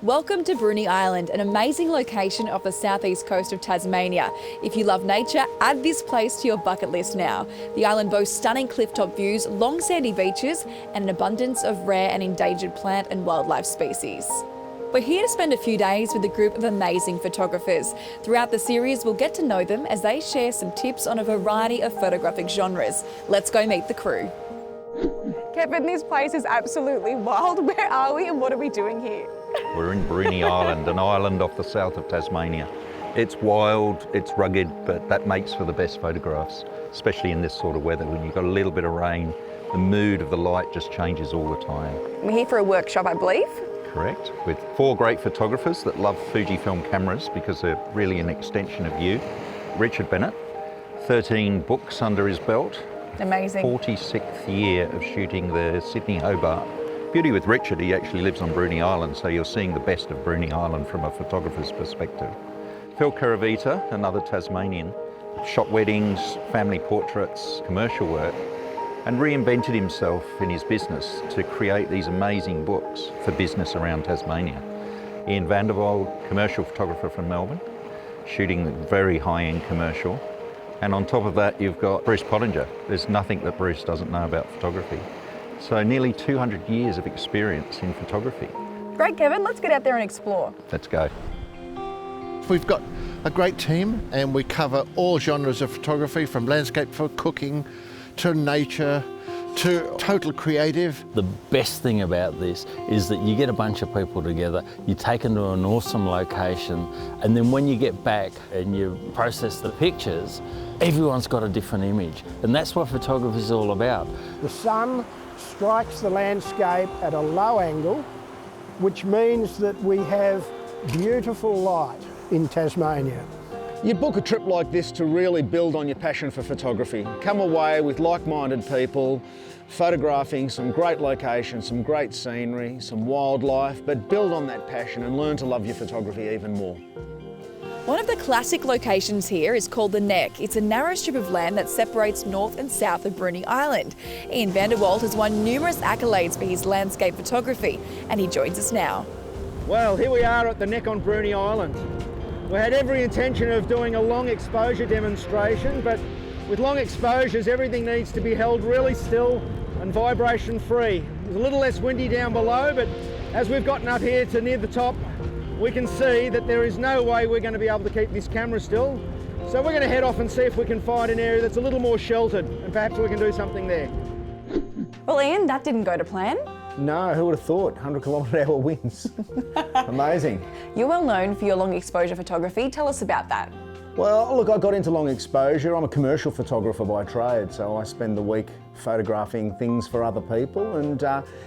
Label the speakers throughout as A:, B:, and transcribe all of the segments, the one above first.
A: Welcome to Bruny Island, an amazing location off the southeast coast of Tasmania. If you love nature, add this place to your bucket list now. The island boasts stunning clifftop views, long sandy beaches, and an abundance of rare and endangered plant and wildlife species. We're here to spend a few days with a group of amazing photographers. Throughout the series, we'll get to know them as they share some tips on a variety of photographic genres. Let's go meet the crew. Kevin, this place is absolutely wild. Where are we and what are we doing here?
B: We're in Bruny Island, an island off the south of Tasmania. It's wild, it's rugged, but that makes for the best photographs, especially in this sort of weather. When you've got a little bit of rain, the mood of the light just changes all the time.
A: We're here for a workshop, I believe.
B: Correct, with 4 great photographers that love Fujifilm cameras because they're really an extension of you. Richard Bennett, 13 books under his belt.
A: Amazing.
B: 46th year of shooting the Sydney Hobart. Beauty with Richard, he actually lives on Bruny Island, so you're seeing the best of Bruny Island from a photographer's perspective. Phil Caravita, another Tasmanian, shot weddings, family portraits, commercial work, and reinvented himself in his business to create these amazing books for business around Tasmania. Ian Vanderwald, commercial photographer from Melbourne, shooting very high-end commercial. And on top of that, you've got Bruce Pottinger. There's nothing that Bruce doesn't know about photography. So nearly 200 years of experience in photography.
A: Great, Kevin. Let's get out there and explore.
B: Let's go.
C: We've got a great team and we cover all genres of photography, from landscape for cooking to nature to total creative.
D: The best thing about this is that you get a bunch of people together, you take them to an awesome location, and then when you get back and you process the pictures, everyone's got a different image. And that's what photography is all about.
E: The sun strikes the landscape at a low angle, which means that we have beautiful light in Tasmania.
F: You book a trip like this to really build on your passion for photography. Come away with like-minded people, photographing some great locations, some great scenery, some wildlife, but build on that passion and learn to love your photography even more.
A: One of the classic locations here is called the Neck. It's a narrow strip of land that separates north and south of Bruny Island. Ian Vanderwald has won numerous accolades for his landscape photography, and he joins us now.
F: Well, here we are at the Neck on Bruny Island. We had every intention of doing a long exposure demonstration, but with long exposures, everything needs to be held really still and vibration free. It's a little less windy down below, but as we've gotten up here to near the top, we can see that there is no way we're going to be able to keep this camera still. So we're going to head off and see if we can find an area that's a little more sheltered, and perhaps we can do something there.
A: Well, Ian, that didn't go to plan.
F: No, who would have thought? 100-kilometre-hour winds. Amazing.
A: You're well known for your long exposure photography. Tell us about that.
F: Well, look, I got into long exposure. I'm a commercial photographer by trade, so I spend the week photographing things for other people, and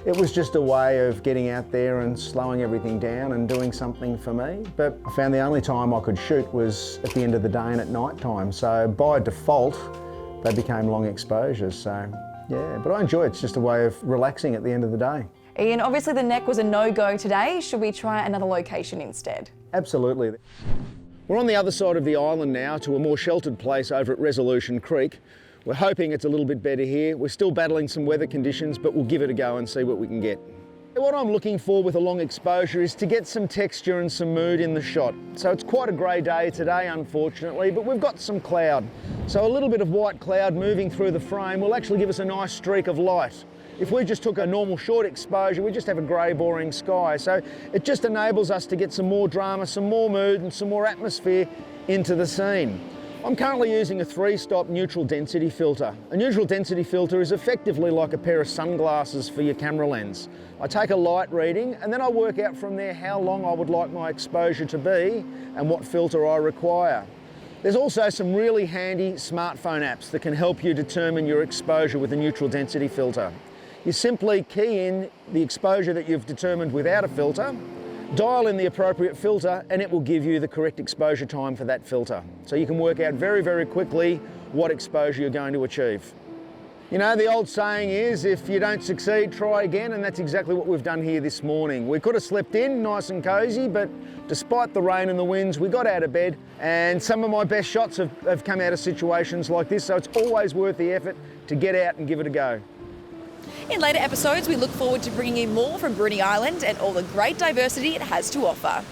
F: it was just a way of getting out there and slowing everything down and doing something for me. But I found the only time I could shoot was at the end of the day and at night time, so by default they became long exposures. So yeah, but I enjoy it. It's just a way of relaxing at the end of the day.
A: Ian, obviously the Neck was a no-go today. Should we try another location instead?
F: Absolutely. We're on the other side of the island now to a more sheltered place over at Resolution Creek. We're hoping it's a little bit better here. We're still battling some weather conditions, but we'll give it a go and see what we can get. What I'm looking for with a long exposure is to get some texture and some mood in the shot. So it's quite a grey day today, unfortunately, but we've got some cloud. So a little bit of white cloud moving through the frame will actually give us a nice streak of light. If we just took a normal short exposure, we just have a grey, boring sky. So it just enables us to get some more drama, some more mood and some more atmosphere into the scene. I'm currently using a 3-stop neutral density filter. A neutral density filter is effectively like a pair of sunglasses for your camera lens. I take a light reading and then I work out from there how long I would like my exposure to be and what filter I require. There's also some really handy smartphone apps that can help you determine your exposure with a neutral density filter. You simply key in the exposure that you've determined without a filter, dial in the appropriate filter, and it will give you the correct exposure time for that filter. So you can work out very, very quickly what exposure you're going to achieve. You know, the old saying is, if you don't succeed, try again, and that's exactly what we've done here this morning. We could have slept in nice and cosy, but despite the rain and the winds, we got out of bed, and some of my best shots have come out of situations like this, so it's always worth the effort to get out and give it a go.
A: In later episodes, we look forward to bringing you more from Bruny Island and all the great diversity it has to offer.